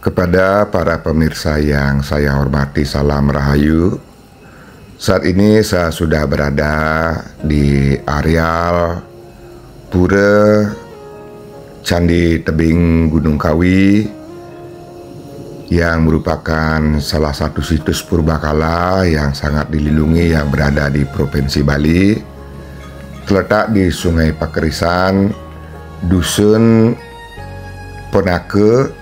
Kepada para pemirsa yang saya hormati, salam rahayu. Saat ini saya sudah berada di areal Pura Candi Tebing Gunung Kawi yang merupakan salah satu situs purbakala yang sangat dilindungi yang berada di Provinsi Bali. Terletak di Sungai Pakerisan, Dusun Penake,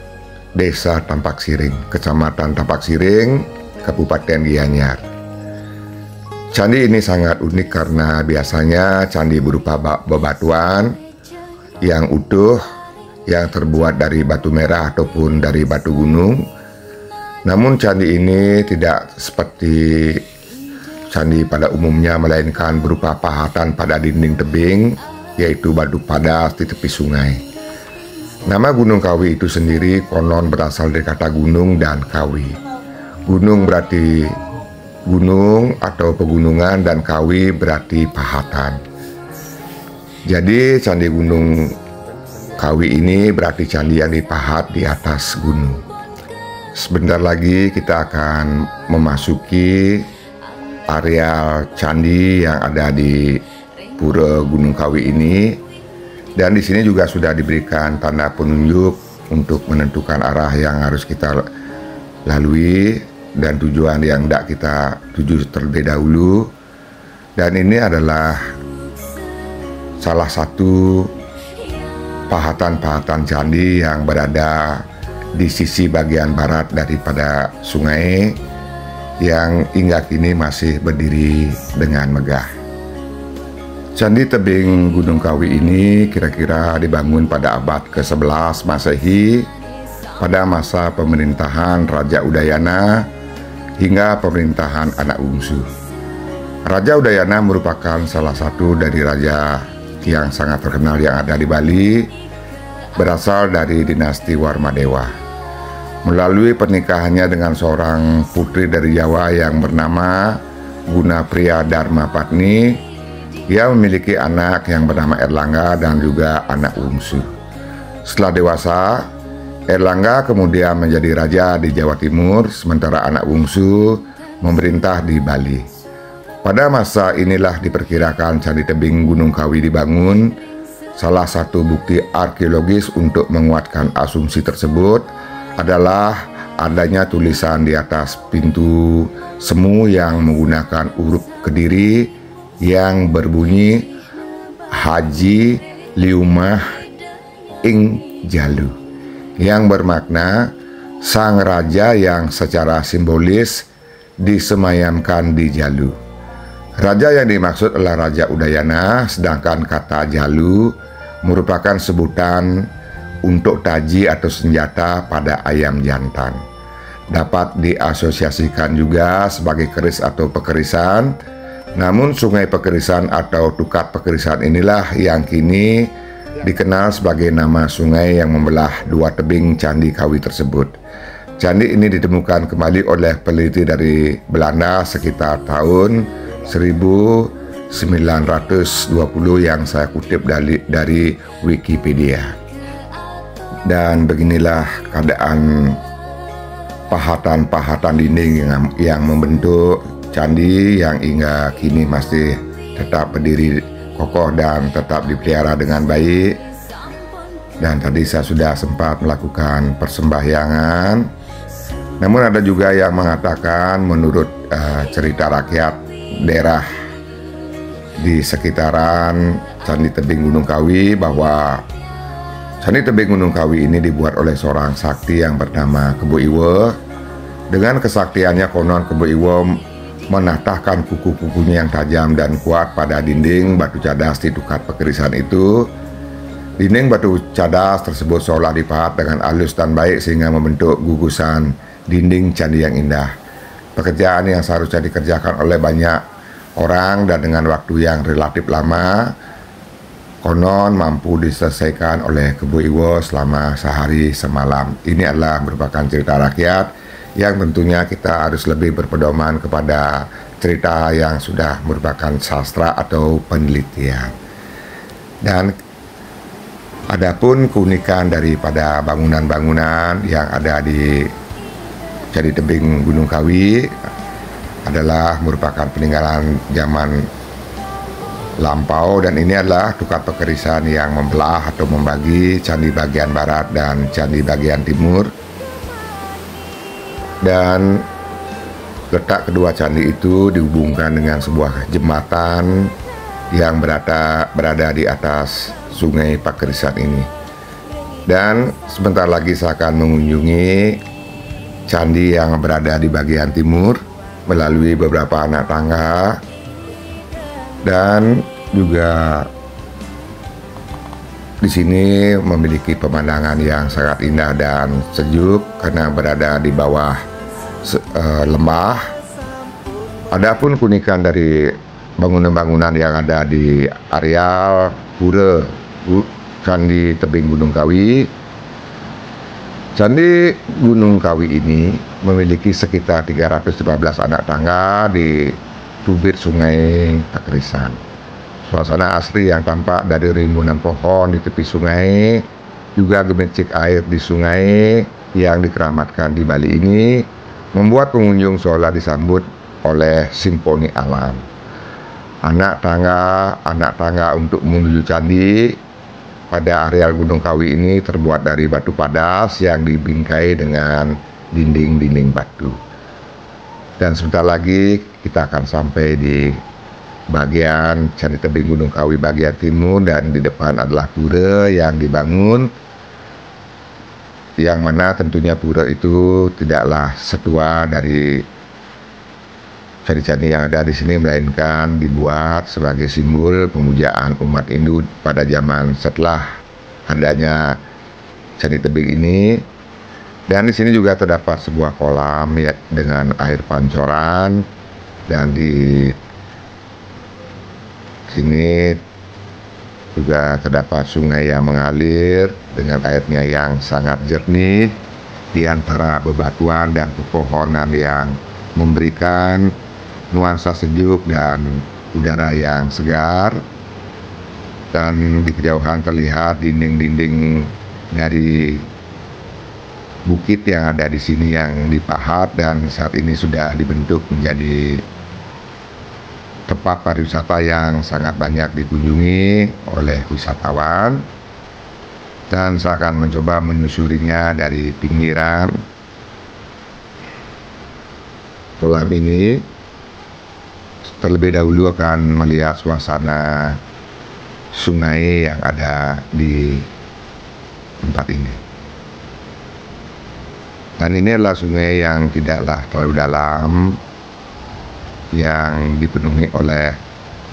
Desa Tampak Siring, Kecamatan Tampak Siring, Kabupaten Gianyar. Candi ini sangat unik karena biasanya candi berupa bebatuan yang utuh yang terbuat dari batu merah ataupun dari batu gunung. Namun candi ini tidak seperti candi pada umumnya, melainkan berupa pahatan pada dinding tebing, yaitu batu padas di tepi sungai. Nama Gunung Kawi itu sendiri konon berasal dari kata gunung dan kawi. Gunung berarti gunung atau pegunungan dan kawi berarti pahatan. Jadi candi Gunung Kawi ini berarti candi yang dipahat di atas gunung. Sebentar lagi kita akan memasuki areal candi yang ada di Pura Gunung Kawi ini. Dan di sini juga sudah diberikan tanda penunjuk untuk menentukan arah yang harus kita lalui dan tujuan yang tidak kita tuju terlebih dahulu. Dan ini adalah salah satu pahatan-pahatan candi yang berada di sisi bagian barat daripada sungai yang hingga kini masih berdiri dengan megah. Candi Tebing Gunung Kawi ini kira-kira dibangun pada abad ke-11 Masehi pada masa pemerintahan Raja Udayana hingga pemerintahan anak bungsu. Raja Udayana merupakan salah satu dari raja yang sangat terkenal yang ada di Bali, berasal dari dinasti Warmadewa. Melalui pernikahannya dengan seorang putri dari Jawa yang bernama Gunapriya Dharmapatni, ia memiliki anak yang bernama Erlangga dan juga anak bungsu. Setelah dewasa, Erlangga kemudian menjadi raja di Jawa Timur, sementara anak bungsu memerintah di Bali. Pada masa inilah diperkirakan Candi Tebing Gunung Kawi dibangun. Salah satu bukti arkeologis untuk menguatkan asumsi tersebut adalah adanya tulisan di atas pintu semu yang menggunakan huruf Kediri yang berbunyi Haji Liumah Ing Jalu, yang bermakna sang raja yang secara simbolis disemayamkan di Jalu. Raja yang dimaksud adalah Raja Udayana, sedangkan kata Jalu merupakan sebutan untuk taji atau senjata pada ayam jantan. Dapat diasosiasikan juga sebagai keris atau pekerisan. Namun Sungai Pekerisan atau Tukat Pekerisan inilah yang kini dikenal sebagai nama sungai yang membelah dua tebing Candi Kawi tersebut. Candi ini ditemukan kembali oleh peneliti dari Belanda sekitar tahun 1920 yang saya kutip dari Wikipedia. Dan beginilah keadaan pahatan-pahatan dinding yang membentuk candi yang hingga kini masih tetap berdiri kokoh dan tetap dipelihara dengan baik. Dan tadi saya sudah sempat melakukan persembahyangan. Namun ada juga yang mengatakan menurut cerita rakyat daerah di sekitaran Candi Tebing Gunung Kawi bahwa Candi Tebing Gunung Kawi ini dibuat oleh seorang sakti yang bernama Kebo Iwe. Dengan kesaktiannya konon Kebo Iwe menatahkan kuku-kukunya yang tajam dan kuat pada dinding batu cadas di Tukat Pekerisan itu. Dinding batu cadas tersebut seolah dipahat dengan halus dan baik sehingga membentuk gugusan dinding candi yang indah. Pekerjaan yang seharusnya dikerjakan oleh banyak orang dan dengan waktu yang relatif lama, konon mampu diselesaikan oleh Kebo Iwe selama sehari semalam. Ini adalah merupakan cerita rakyat yang tentunya kita harus lebih berpedoman kepada cerita yang sudah merupakan sastra atau penelitian. Dan Adapun keunikan daripada bangunan-bangunan yang ada di Candi Tebing Gunung Kawi adalah merupakan peninggalan zaman lampau, dan ini adalah tukar pekerisan yang membelah atau membagi candi bagian barat dan candi bagian timur. Dan letak kedua candi itu dihubungkan dengan sebuah jembatan yang berada di atas sungai Pakerisan ini. Dan sebentar lagi saya akan mengunjungi candi yang berada di bagian timur melalui beberapa anak tangga, dan juga di sini memiliki pemandangan yang sangat indah dan sejuk karena berada di bawah lembah. Adapun keunikan dari bangunan-bangunan yang ada di areal pura Candi Tebing Gunung Kawi. Candi Gunung Kawi ini memiliki sekitar 315 anak tangga di tubir sungai Pakerisan. Suasana asri yang tampak dari rimbunan pohon di tepi sungai, juga gemericik air di sungai yang dikeramatkan di Bali ini, membuat pengunjung seolah disambut oleh simfoni alam. Anak tangga untuk menuju candi pada areal Gunung Kawi ini terbuat dari batu padas yang dibingkai dengan dinding-dinding batu. Dan sebentar lagi kita akan sampai di bagian Candi Tebing Gunung Kawi bagian timur, dan di depan adalah pura yang dibangun, yang mana tentunya pura itu tidaklah setua dari candi-candi yang ada di sini, melainkan dibuat sebagai simbol pemujaan umat Hindu pada zaman setelah adanya Candi Tebing ini. Dan di sini juga terdapat sebuah kolam ya, dengan air pancoran, dan di sini juga terdapat sungai yang mengalir dengan airnya yang sangat jernih di antara bebatuan dan pepohonan yang memberikan nuansa sejuk dan udara yang segar. Dan di kejauhan terlihat dinding-dinding dari bukit yang ada di sini yang dipahat, dan saat ini sudah dibentuk menjadi tempat pariwisata yang sangat banyak dikunjungi oleh wisatawan. Dan saya akan mencoba menyusurinya dari pinggiran kolam ini. Terlebih dahulu akan melihat suasana sungai yang ada di tempat ini. Dan ini adalah sungai yang tidaklah terlalu dalam, yang dipenuhi oleh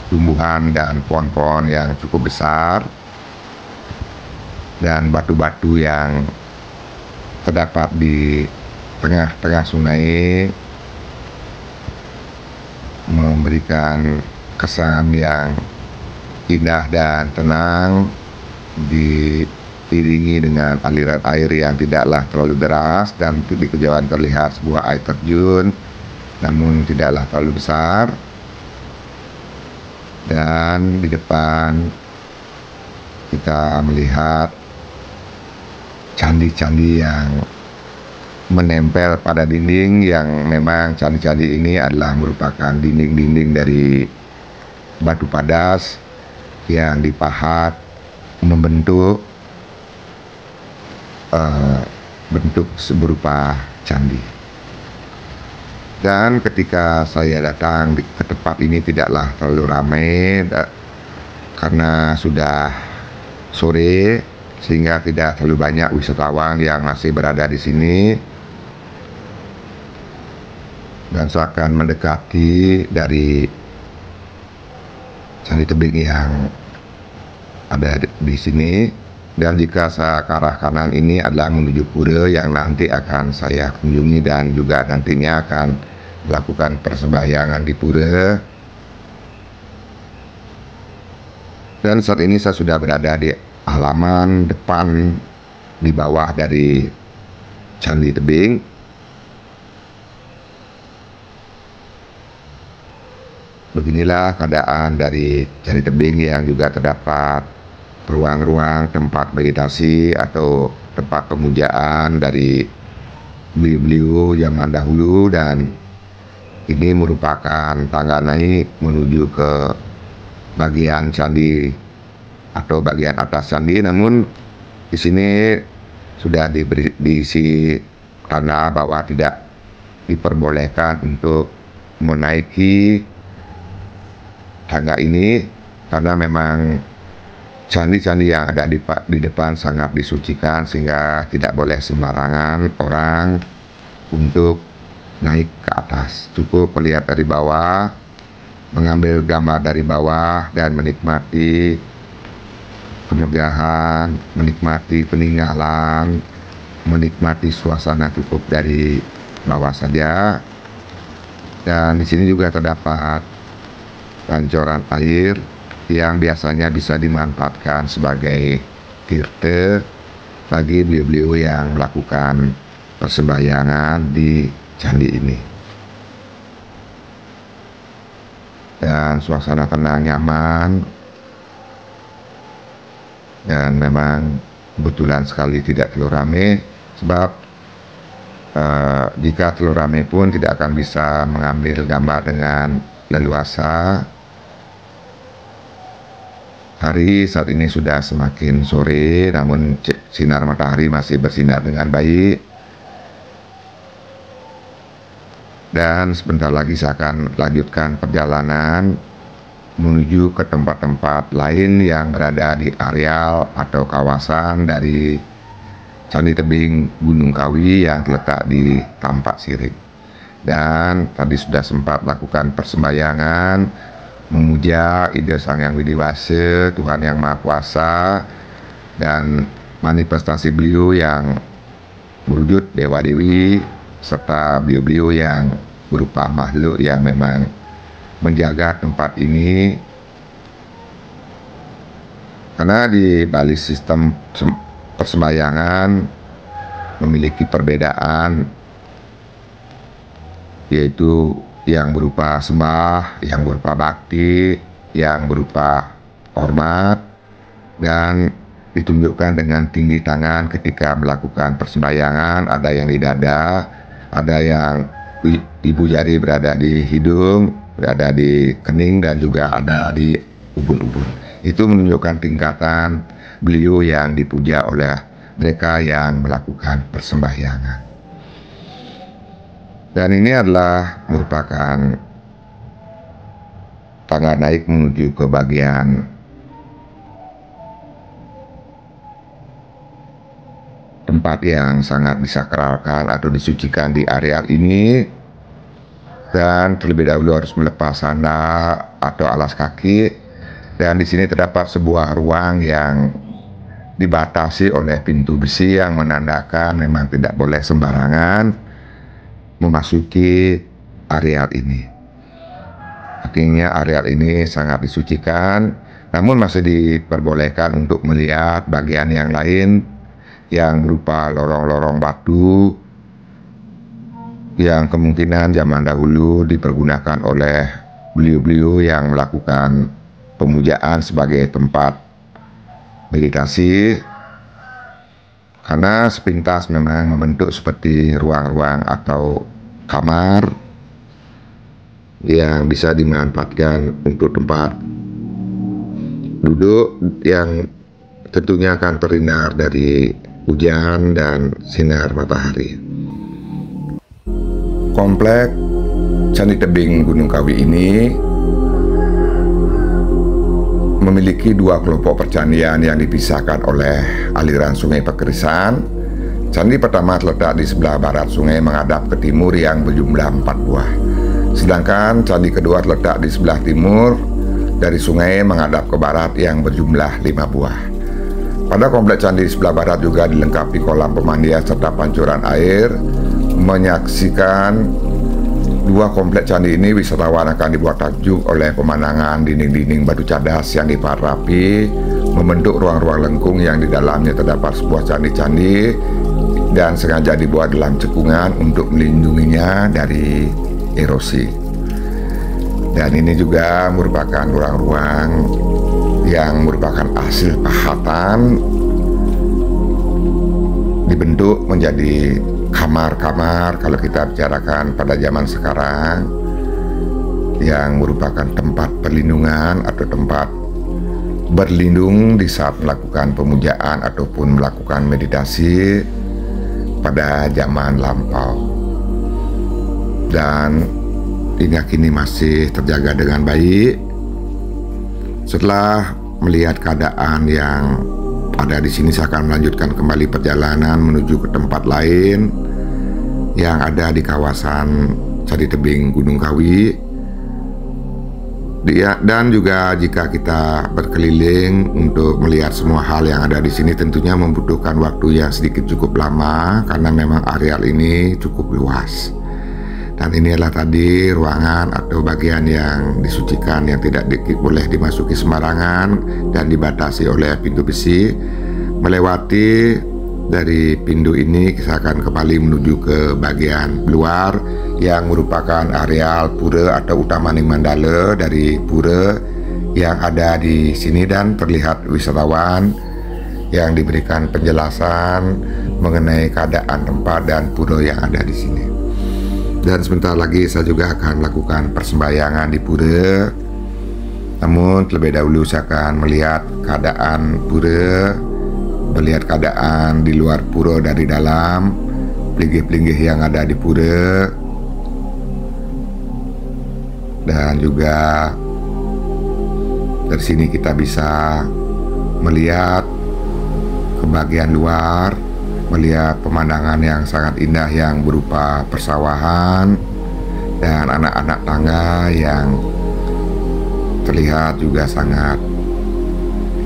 tumbuhan dan pohon-pohon yang cukup besar, dan batu-batu yang terdapat di tengah-tengah sungai memberikan kesan yang indah dan tenang, diiringi dengan aliran air yang tidaklah terlalu deras, dan di kejauhan terlihat sebuah air terjun namun tidaklah terlalu besar. Dan di depan kita melihat candi-candi yang menempel pada dinding, yang memang candi-candi ini adalah merupakan dinding-dinding dari batu padas yang dipahat membentuk bentuk berupa candi. Dan ketika saya datang ke tempat ini tidaklah terlalu ramai karena sudah sore, sehingga tidak terlalu banyak wisatawan yang masih berada di sini. Dan saya akan mendekati dari Candi Tebing yang ada di sini. Dan jika saya ke arah kanan ini adalah menuju pura yang nanti akan saya kunjungi, dan juga nantinya akan melakukan persembahyangan di pura. Dan saat ini saya sudah berada di halaman depan di bawah dari Candi Tebing. Beginilah keadaan dari Candi Tebing yang juga terdapat ruang-ruang tempat meditasi atau tempat pemujaan dari beliau-beliau zaman dahulu, dan ini merupakan tangga naik menuju ke bagian candi atau bagian atas candi. Namun di sini sudah diisi tanda bahwa tidak diperbolehkan untuk menaiki tangga ini, karena memang candi-candi yang ada di depan sangat disucikan, sehingga tidak boleh sembarangan orang untuk naik ke atas. Cukup melihat dari bawah, mengambil gambar dari bawah, dan menikmati penyegahan, menikmati peninggalan, menikmati suasana cukup dari bawah saja. Dan di sini juga terdapat pancoran air yang biasanya bisa dimanfaatkan sebagai tirta bagi beliau-beliau yang melakukan persembahyangan di candi ini. Dan suasana tenang, nyaman, dan memang kebetulan sekali tidak terlalu ramai, sebab jika terlalu ramai pun tidak akan bisa mengambil gambar dengan leluasa. Hari saat ini sudah semakin sore, namun sinar matahari masih bersinar dengan baik. Dan sebentar lagi saya akan lanjutkan perjalanan menuju ke tempat-tempat lain yang berada di areal atau kawasan dari Candi Tebing Gunung Kawi yang terletak di Tampak Siring. Dan tadi sudah sempat lakukan persembahyangan memuja Ide Sang Yang Widi Wase, Tuhan Yang Maha Kuasa, dan manifestasi beliau yang berwujud Dewa Dewi, serta beliau-beliau yang berupa makhluk yang memang menjaga tempat ini. Karena di balik sistem persembahyangan memiliki perbedaan, yaitu yang berupa sembah, yang berupa bakti, yang berupa hormat, dan ditunjukkan dengan tinggi tangan ketika melakukan persembahyangan. Ada yang di dada, ada yang ibu jari berada di hidung, berada di kening, dan juga ada di ubun-ubun. Itu menunjukkan tingkatan beliau yang dipuja oleh mereka yang melakukan persembahyangan. Dan ini adalah merupakan tangga naik menuju ke bagian tempat yang sangat disakralkan atau disucikan di area ini. Dan terlebih dahulu harus melepas sandal atau alas kaki. Dan di sini terdapat sebuah ruang yang dibatasi oleh pintu besi yang menandakan memang tidak boleh sembarangan memasuki areal ini. Artinya areal ini sangat disucikan, namun masih diperbolehkan untuk melihat bagian yang lain yang berupa lorong-lorong batu yang kemungkinan zaman dahulu dipergunakan oleh beliau-beliau yang melakukan pemujaan sebagai tempat meditasi. Karena sepintas memang membentuk seperti ruang-ruang atau kamar yang bisa dimanfaatkan untuk tempat duduk yang tentunya akan terhindar dari hujan dan sinar matahari. Komplek Candi Tebing Gunung Kawi ini memiliki dua kelompok percandian yang dipisahkan oleh aliran Sungai Pekerisan. Candi pertama terletak di sebelah barat sungai menghadap ke timur yang berjumlah 4 buah. Sedangkan candi kedua terletak di sebelah timur dari sungai menghadap ke barat yang berjumlah 5 buah. Pada komplek candi di sebelah barat juga dilengkapi kolam pemandian serta pancuran air. Menyaksikan dua komplek candi ini, wisatawan akan dibuat takjub oleh pemandangan dinding-dinding batu cadas yang dipahat rapi, membentuk ruang-ruang lengkung yang di dalamnya terdapat sebuah candi-candi dan sengaja dibuat dalam cekungan untuk melindunginya dari erosi. Dan ini juga merupakan ruang-ruang yang merupakan hasil pahatan dibentuk menjadi kamar-kamar kalau kita bicarakan pada zaman sekarang, yang merupakan tempat perlindungan atau tempat berlindung di saat melakukan pemujaan ataupun melakukan meditasi pada zaman lampau. Dan hingga kini masih terjaga dengan baik. Setelah melihat keadaan yang ada di sini, saya akan melanjutkan kembali perjalanan menuju ke tempat lain yang ada di kawasan Candi Tebing Gunung Kawi. Dan juga jika kita berkeliling untuk melihat semua hal yang ada di sini, tentunya membutuhkan waktu yang sedikit cukup lama karena memang areal ini cukup luas. Dan ini adalah tadi ruangan atau bagian yang disucikan yang tidak boleh dimasuki sembarangan dan dibatasi oleh pintu besi. Melewati dari pintu ini, kita akan kembali menuju ke bagian luar yang merupakan areal pura atau Utamaning Mandala dari pura yang ada di sini, dan terlihat wisatawan yang diberikan penjelasan mengenai keadaan tempat dan pura yang ada di sini. Dan sebentar lagi saya juga akan melakukan persembahyangan di pura. Namun terlebih dahulu saya akan melihat keadaan pura, melihat keadaan di luar pura dari dalam, pelinggih-pelinggih yang ada di pura, dan juga dari sini kita bisa melihat ke bagian luar, melihat pemandangan yang sangat indah yang berupa persawahan dan anak-anak tangga yang terlihat juga sangat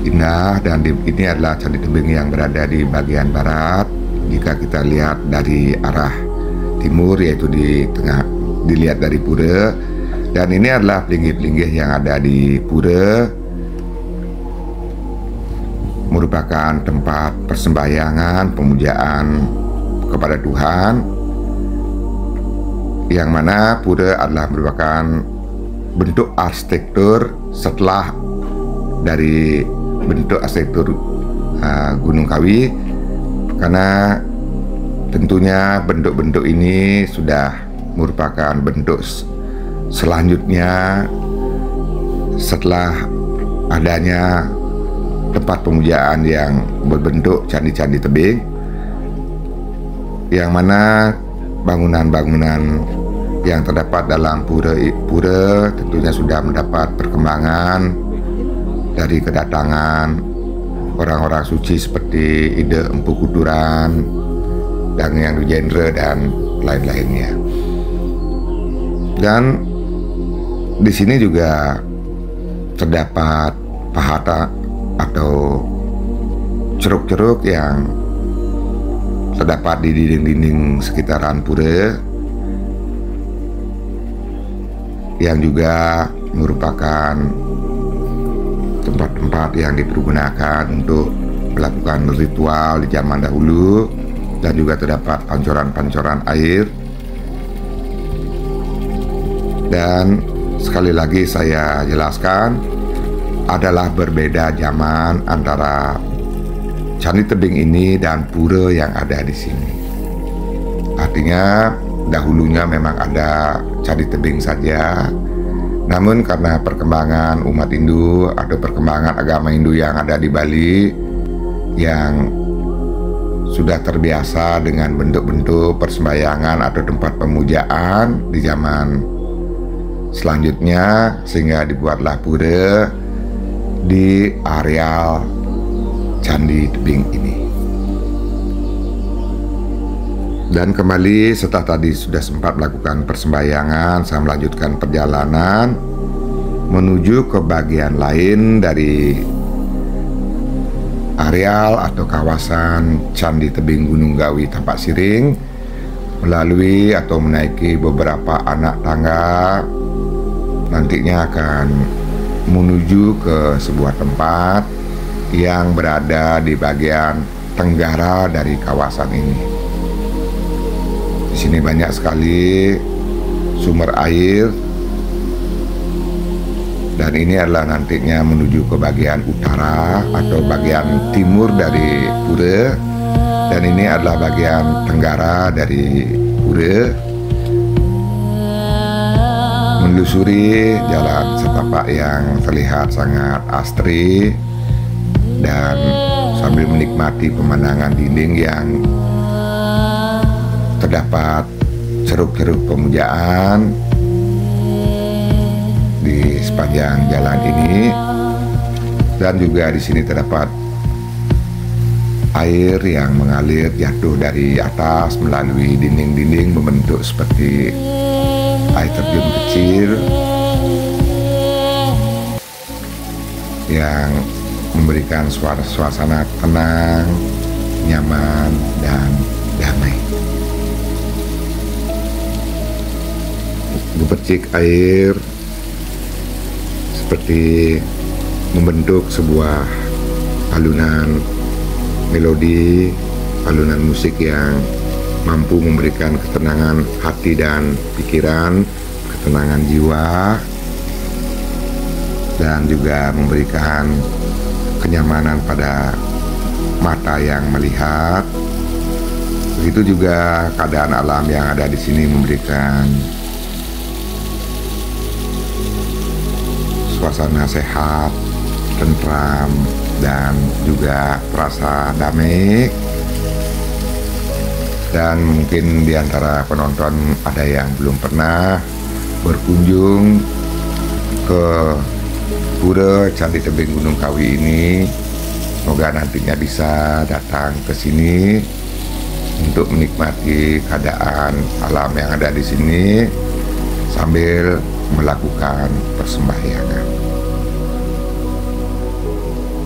indah. Dan ini adalah Candi Tebing yang berada di bagian barat. Jika kita lihat dari arah timur, yaitu di tengah, dilihat dari pura. Dan ini adalah pelinggih-pelinggih yang ada di pura, merupakan tempat persembahyangan, pemujaan kepada Tuhan, yang mana pura adalah merupakan bentuk arsitektur setelah dari bentuk arsitektur Gunung Kawi, karena tentunya bentuk-bentuk ini sudah merupakan bentuk selanjutnya setelah adanya tempat pemujaan yang berbentuk candi-candi tebing, yang mana bangunan-bangunan yang terdapat dalam pura tentunya sudah mendapat perkembangan dari kedatangan orang-orang suci seperti Ide Empu Kuturan, dan yang Wijendra dan lain-lainnya. Dan di sini juga terdapat pahata atau ceruk-ceruk yang terdapat di dinding-dinding sekitaran pura, yang juga merupakan tempat-tempat yang dipergunakan untuk melakukan ritual di zaman dahulu, dan juga terdapat pancoran-pancoran air. Dan sekali lagi saya jelaskan, adalah berbeda zaman antara Candi Tebing ini dan pura yang ada di sini. Artinya dahulunya memang ada Candi Tebing saja, namun karena perkembangan umat Hindu atau perkembangan agama Hindu yang ada di Bali, yang sudah terbiasa dengan bentuk-bentuk persembahyangan atau tempat pemujaan di zaman selanjutnya, sehingga dibuatlah pura di areal Candi Tebing ini. Dan kembali setelah tadi sudah sempat melakukan persembahyangan, saya melanjutkan perjalanan menuju ke bagian lain dari areal atau kawasan Candi Tebing Gunung Kawi Tapak Siring, melalui atau menaiki beberapa anak tangga. Nantinya akan menuju ke sebuah tempat yang berada di bagian tenggara dari kawasan ini. Di sini banyak sekali sumber air Dan ini adalah nantinya menuju ke bagian utara atau bagian timur dari pura, dan ini adalah bagian tenggara dari pura. Menelusuri jalan setapak yang terlihat sangat asri dan sambil menikmati pemandangan dinding yang terdapat ceruk-ceruk pemujaan di sepanjang jalan ini, dan juga di sini terdapat air yang mengalir jatuh dari atas melalui dinding-dinding membentuk seperti air terjun kecil yang memberikan suasana tenang, nyaman, dan damai. Gemercik air seperti membentuk sebuah alunan melodi, alunan musik yang mampu memberikan ketenangan hati dan pikiran, ketenangan jiwa, dan juga memberikan kenyamanan pada mata yang melihat. Begitu juga keadaan alam yang ada di sini memberikan suasana sehat, tentram, dan juga terasa damai. Dan mungkin di antara penonton ada yang belum pernah berkunjung ke Pura Candi Tebing Gunung Kawi ini, semoga nantinya bisa datang ke sini untuk menikmati keadaan alam yang ada di sini sambil melakukan persembahyangan.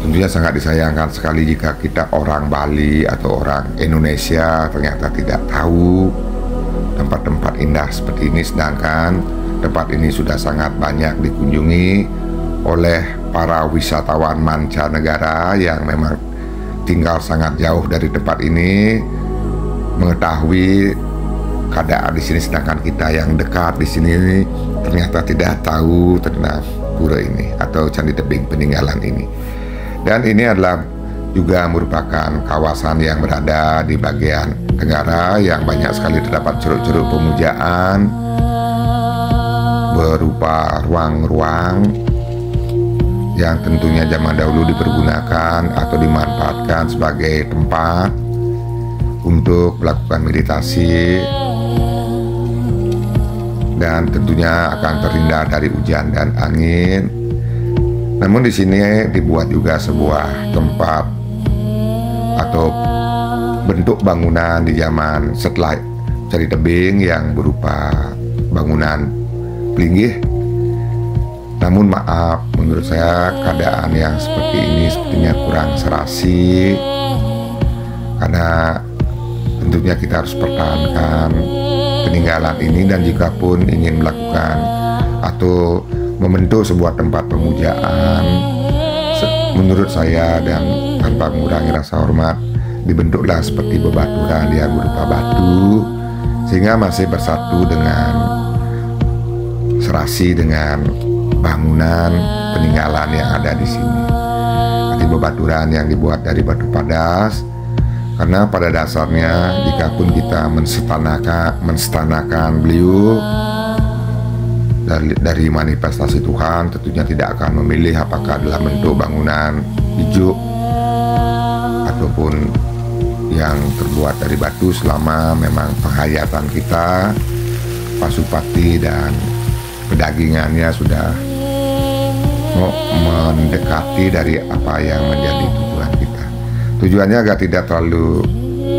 Tentunya sangat disayangkan sekali jika kita orang Bali atau orang Indonesia ternyata tidak tahu tempat-tempat indah seperti ini, sedangkan tempat ini sudah sangat banyak dikunjungi oleh para wisatawan mancanegara yang memang tinggal sangat jauh dari tempat ini, mengetahui keadaan di sini, sedangkan kita yang dekat di sini ternyata tidak tahu tentang pura ini atau candi tebing peninggalan ini. Dan ini adalah juga merupakan kawasan yang berada di bagian tenggara yang banyak sekali terdapat ceruk-ceruk pemujaan berupa ruang-ruang yang tentunya zaman dahulu dipergunakan atau dimanfaatkan sebagai tempat untuk melakukan meditasi, dan tentunya akan terhindar dari hujan dan angin. Namun di sini dibuat juga sebuah tempat atau bentuk bangunan di zaman setelah candi tebing yang berupa bangunan pelinggih. Namun maaf, menurut saya keadaan yang seperti ini sepertinya kurang serasi, karena tentunya kita harus pertahankan peninggalan ini, dan jika pun ingin melakukan atau membentuk sebuah tempat pemujaan, menurut saya dan tanpa mengurangi rasa hormat, dibentuklah seperti bebaturan yang berupa batu sehingga masih bersatu dengan serasi dengan bangunan peninggalan yang ada di sini. Seperti bebaturan yang dibuat dari batu padas, karena pada dasarnya jika pun kita menstanakan beliau dari manifestasi Tuhan, tentunya tidak akan memilih apakah adalah bentuk bangunan hijau ataupun yang terbuat dari batu, selama memang penghayatan kita, pasupati dan pedagingannya sudah mendekati dari apa yang menjadi tujuan kita. Tujuannya agar tidak terlalu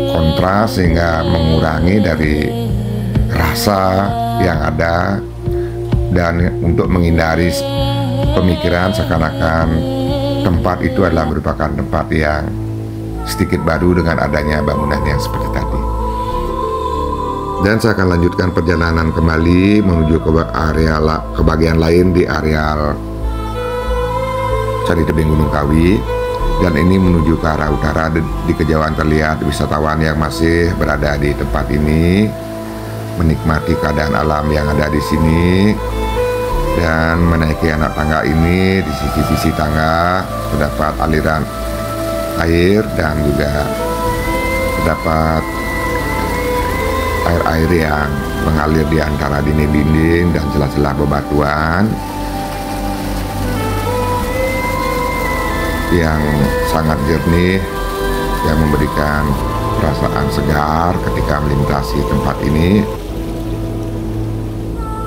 kontras sehingga mengurangi dari rasa yang ada, dan untuk menghindari pemikiran seakan-akan tempat itu adalah merupakan tempat yang sedikit baru dengan adanya bangunan yang seperti tadi. Dan saya akan lanjutkan perjalanan kembali menuju ke bagian lain di areal Candi Tebing Gunung Kawi, dan ini menuju ke arah utara. Di kejauhan terlihat wisatawan yang masih berada di tempat ini menikmati keadaan alam yang ada di sini. Dan menaiki anak tangga ini, di sisi-sisi tangga terdapat aliran air dan juga terdapat air-air yang mengalir di antara dinding-dinding dan celah-celah bebatuan yang sangat jernih, yang memberikan perasaan segar ketika melintasi tempat ini.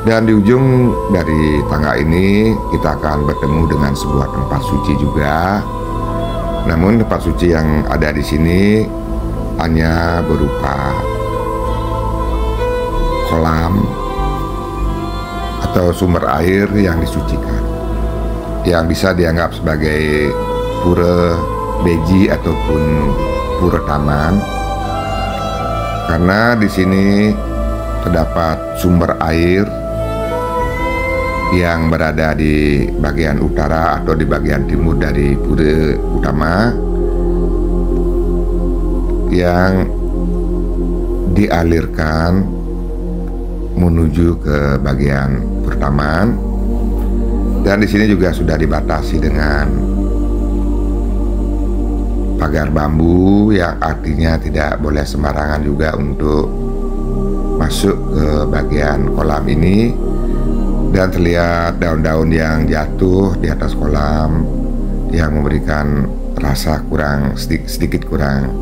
Dan di ujung dari tangga ini kita akan bertemu dengan sebuah tempat suci juga. Namun tempat suci yang ada di sini hanya berupa kolam atau sumber air yang disucikan, yang bisa dianggap sebagai pura beji ataupun pura taman, karena di sini terdapat sumber air yang berada di bagian utara atau di bagian timur dari pura utama, yang dialirkan menuju ke bagian pertaman. Dan di sini juga sudah dibatasi dengan pagar bambu, yang artinya tidak boleh sembarangan juga untuk masuk ke bagian kolam ini. Dan terlihat daun-daun yang jatuh di atas kolam yang memberikan rasa sedikit kurang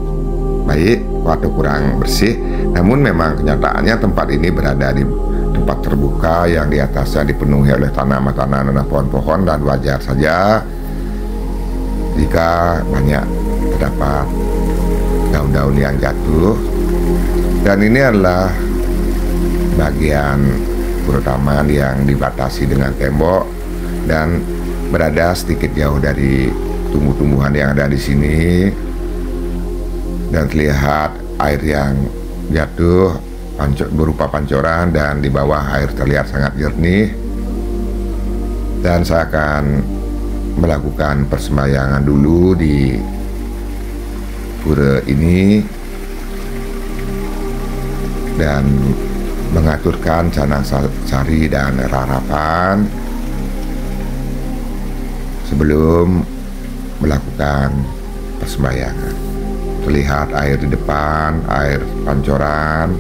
baik atau kurang bersih. Namun memang kenyataannya tempat ini berada di tempat terbuka yang di atasnya dipenuhi oleh tanaman-tanaman dan pohon-pohon, dan wajar saja jika banyak terdapat daun-daun yang jatuh. Dan ini adalah bagian taman yang dibatasi dengan tembok dan berada sedikit jauh dari tumbuh-tumbuhan yang ada di sini. Dan terlihat air yang jatuh berupa pancoran, dan di bawah air terlihat sangat jernih. Dan saya akan melakukan persembahyangan dulu di pura ini dan mengaturkan canang sari dan harapan sebelum melakukan persembahyangan. Terlihat air di depan, air pancoran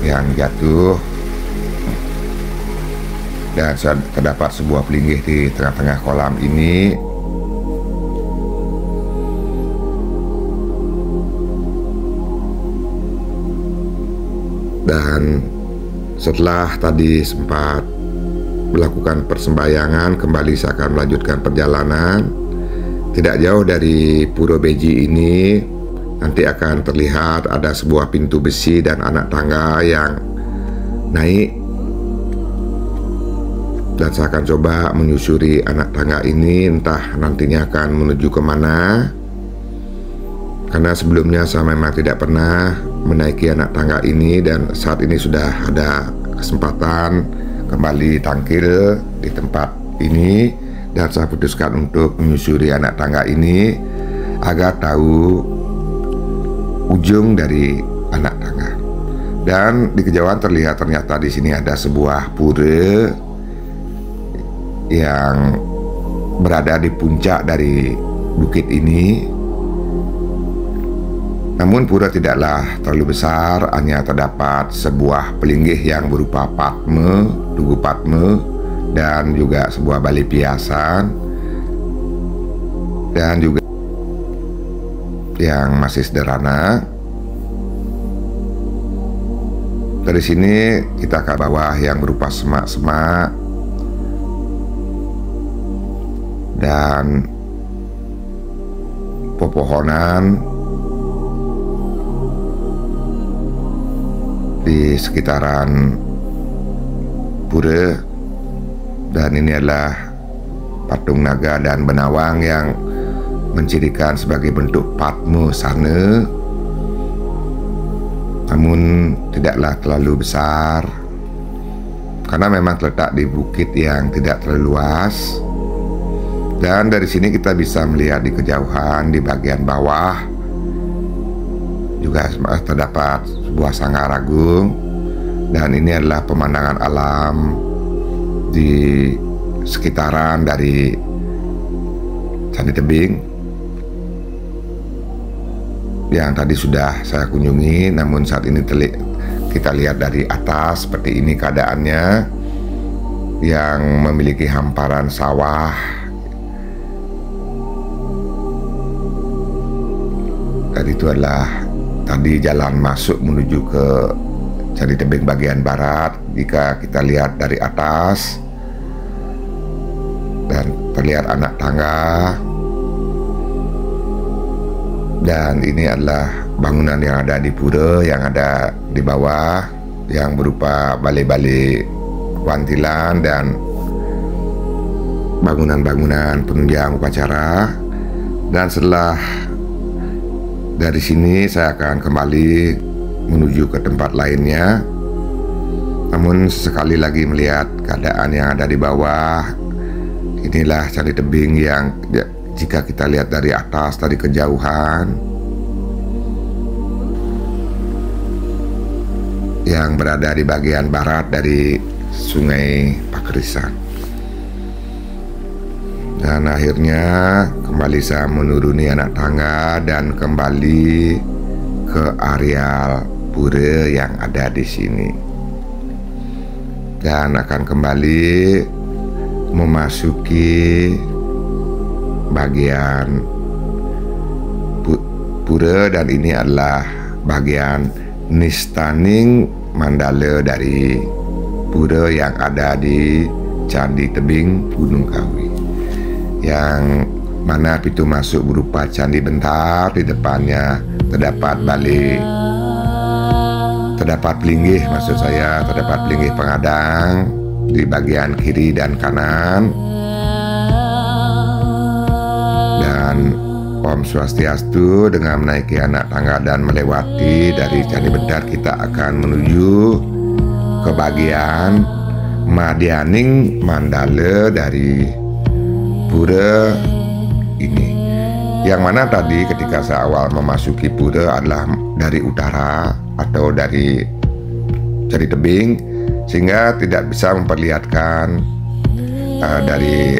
yang jatuh, dan terdapat sebuah pelinggih di tengah-tengah kolam ini. Dan setelah tadi sempat melakukan persembahyangan, kembali saya akan melanjutkan perjalanan. Tidak jauh dari Pura Beji ini nanti akan terlihat ada sebuah pintu besi dan anak tangga yang naik. Dan saya akan coba menyusuri anak tangga ini, entah nantinya akan menuju kemana. Karena sebelumnya saya memang tidak pernah menaiki anak tangga ini, dan saat ini sudah ada kesempatan kembali tangkil di tempat ini, dan saya putuskan untuk menyusuri anak tangga ini agar tahu ujung dari anak tangga. Dan di kejauhan terlihat ternyata di sini ada sebuah pura yang berada di puncak dari bukit ini. Namun pura tidaklah terlalu besar, hanya terdapat sebuah pelinggih yang berupa padme, tugu padme, dan juga sebuah bali piasan, dan juga yang masih sederhana. Dari sini kita ke bawah yang berupa semak-semak dan pepohonan di sekitaran pura. Dan ini adalah patung naga dan benawang yang mencirikan sebagai bentuk padme sana, namun tidaklah terlalu besar karena memang terletak di bukit yang tidak terlalu luas. Dan dari sini kita bisa melihat di kejauhan di bagian bawah juga terdapat sebuah sanggar agung, dan ini adalah pemandangan alam di sekitaran dari Candi Tebing yang tadi sudah saya kunjungi, namun saat ini kita lihat dari atas seperti ini keadaannya, yang memiliki hamparan sawah. Dan itu adalah tadi jalan masuk menuju ke Candi Tebing bagian barat. Jika kita lihat dari atas, dan terlihat anak tangga, dan ini adalah bangunan yang ada di pura yang ada di bawah, yang berupa balai-balai wantilan dan bangunan-bangunan penunjang upacara. Dan setelah dari sini saya akan kembali menuju ke tempat lainnya, namun sekali lagi melihat keadaan yang ada di bawah. Inilah Candi Tebing yang jika kita lihat dari atas, dari kejauhan, yang berada di bagian barat dari Sungai Pakerisan. Dan akhirnya kembali saya menuruni anak tangga dan kembali ke areal pura yang ada di sini, dan akan kembali memasuki bagian pura, dan ini adalah bagian Nistaning Mandala dari pura yang ada di Candi Tebing Gunung Kawi, yang mana pintu masuk berupa candi bentar. Di depannya terdapat terdapat pelinggih, maksud saya terdapat pelinggih pengadang di bagian kiri dan kanan. Dan Om Swastiastu, dengan menaiki anak tangga dan melewati dari Candi Bentar, kita akan menuju ke bagian Madyaning Mandala dari pura ini, yang mana tadi ketika saya awal memasuki pura adalah dari utara atau dari Candi Tebing, sehingga tidak bisa memperlihatkan dari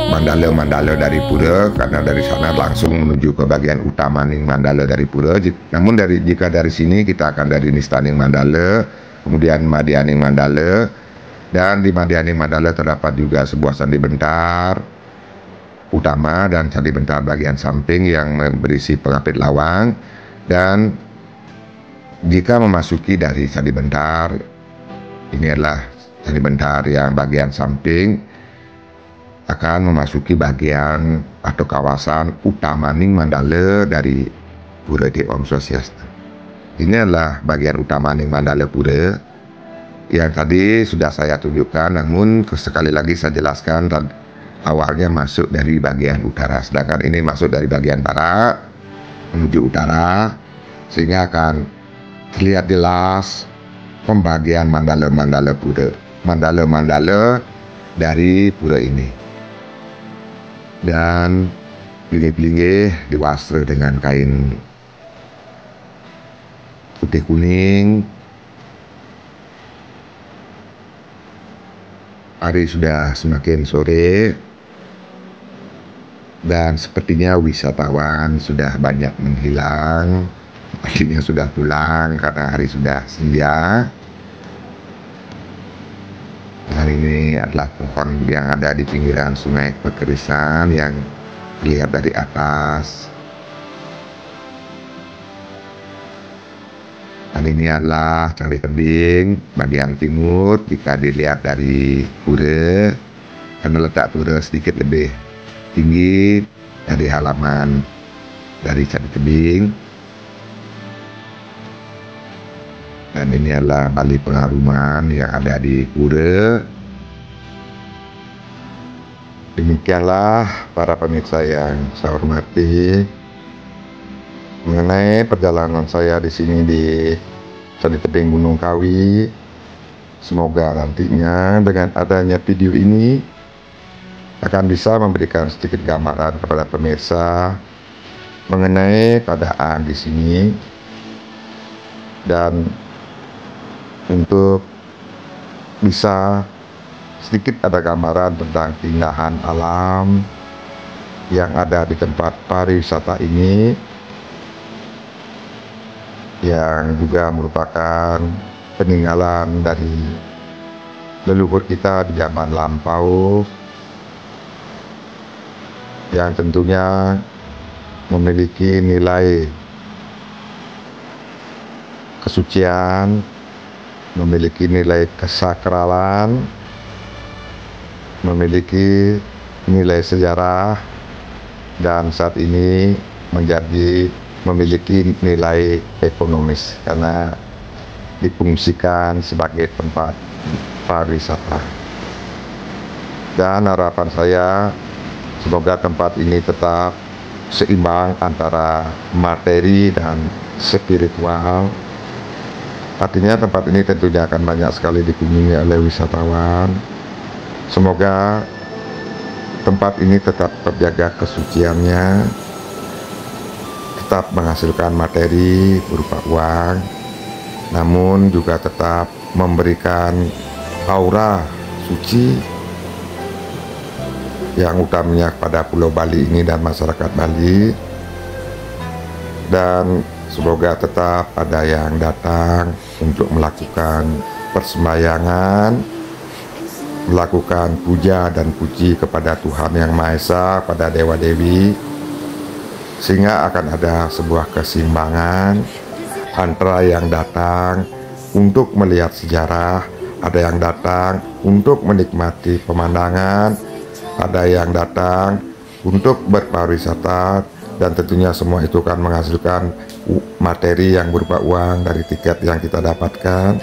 mandala-mandala dari pura, karena dari sana langsung menuju ke bagian utama Ning Mandala dari pura. Namun jika dari sini kita akan dari Nistaning Mandala, kemudian Madyaning Mandala, dan di Madyaning Mandala terdapat juga sebuah candi bentar utama dan candi bentar bagian samping yang berisi pengapit lawang. Dan jika memasuki dari candi bentar, ini adalah candi bentar yang bagian samping, akan memasuki bagian atau kawasan utama Ning Mandala dari pura di Om Swastiastu. Ini adalah bagian utama Ning Mandala pura yang tadi sudah saya tunjukkan, namun sekali lagi saya jelaskan, awalnya masuk dari bagian utara, sedangkan ini masuk dari bagian barat menuju utara, sehingga akan terlihat jelas pembagian mandala-mandala pura, mandala-mandala dari pura ini. Dan pelinggih-pelinggih diwastra dengan kain putih kuning. Hari sudah semakin sore, dan sepertinya wisatawan sudah banyak menghilang. Akhirnya sudah pulang karena hari sudah senja. Hari ini adalah pohon yang ada di pinggiran Sungai Pakerisan yang dilihat dari atas. Dan ini adalah Candi Tebing bagian timur jika dilihat dari pura, karena letak pura sedikit lebih tinggi dari halaman dari Candi Tebing. Dan ini adalah bali pengharuman yang ada di pura. Demikianlah para pemirsa yang saya hormati, mengenai perjalanan saya di sini di Candi Tebing Gunung Kawi. Semoga nantinya dengan adanya video ini akan bisa memberikan sedikit gambaran kepada pemirsa mengenai keadaan di sini, dan untuk bisa sedikit ada gambaran tentang keindahan alam yang ada di tempat pariwisata ini, yang juga merupakan peninggalan dari leluhur kita di zaman lampau, yang tentunya memiliki nilai kesucian, memiliki nilai kesakralan, memiliki nilai sejarah, dan saat ini memiliki nilai ekonomis karena difungsikan sebagai tempat pariwisata. Dan harapan saya semoga tempat ini tetap seimbang antara materi dan spiritual. Artinya tempat ini tentunya akan banyak sekali dikunjungi oleh wisatawan. Semoga tempat ini tetap terjaga kesuciannya, tetap menghasilkan materi berupa uang, namun juga tetap memberikan aura suci yang utamanya pada Pulau Bali ini dan masyarakat Bali. Dan semoga tetap ada yang datang untuk melakukan persembahyangan, melakukan puja dan puji kepada Tuhan Yang Maha Esa, pada Dewa Dewi, sehingga akan ada sebuah keseimbangan antara yang datang untuk melihat sejarah, ada yang datang untuk menikmati pemandangan, ada yang datang untuk berpariwisata, dan tentunya semua itu akan menghasilkan materi yang berupa uang dari tiket yang kita dapatkan.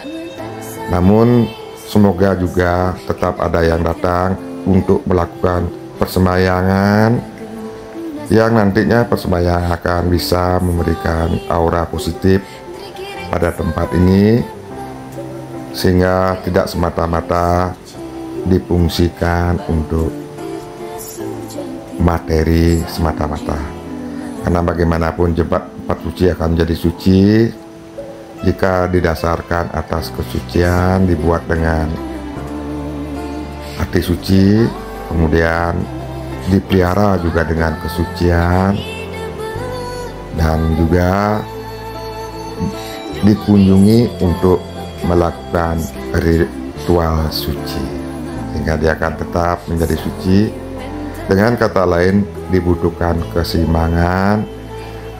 Namun semoga juga tetap ada yang datang untuk melakukan persembahyangan, yang nantinya persembahyangan akan bisa memberikan aura positif pada tempat ini, sehingga tidak semata-mata difungsikan untuk materi semata-mata. Karena bagaimanapun tempat suci akan menjadi suci jika didasarkan atas kesucian, dibuat dengan hati suci, kemudian dipelihara juga dengan kesucian, dan juga dikunjungi untuk melakukan ritual suci, sehingga dia akan tetap menjadi suci. Dengan kata lain, dibutuhkan keseimbangan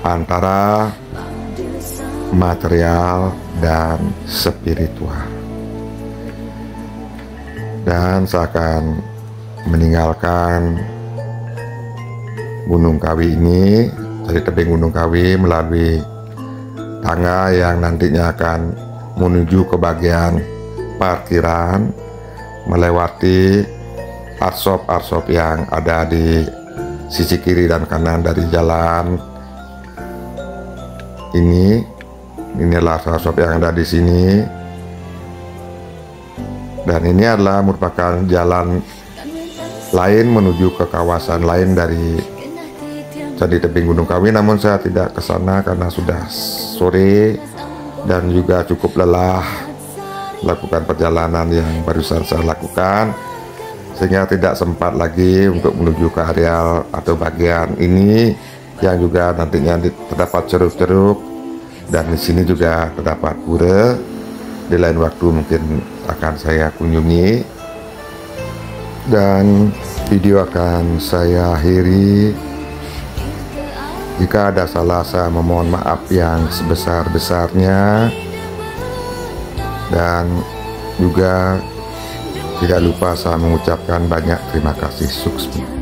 antara material dan spiritual. Dan saya akan meninggalkan Gunung Kawi ini, dari tebing Gunung Kawi, melalui tangga yang nantinya akan menuju ke bagian parkiran, melewati arsop-arsop yang ada di sisi kiri dan kanan dari jalan ini. Inilah arsop yang ada di sini, dan ini adalah merupakan jalan lain menuju ke kawasan lain dari Candi Tebing Gunung Kawi. Namun saya tidak ke sana karena sudah sore dan juga cukup lelah melakukan perjalanan yang barusan saya lakukan, sehingga tidak sempat lagi untuk menuju ke area atau bagian ini yang juga nantinya terdapat ceruk-ceruk, dan di sini juga terdapat pura. Di lain waktu mungkin akan saya kunjungi, dan video akan saya akhiri. Jika ada salah, saya memohon maaf yang sebesar-besarnya, dan juga tidak lupa saya mengucapkan banyak terima kasih. Sukses.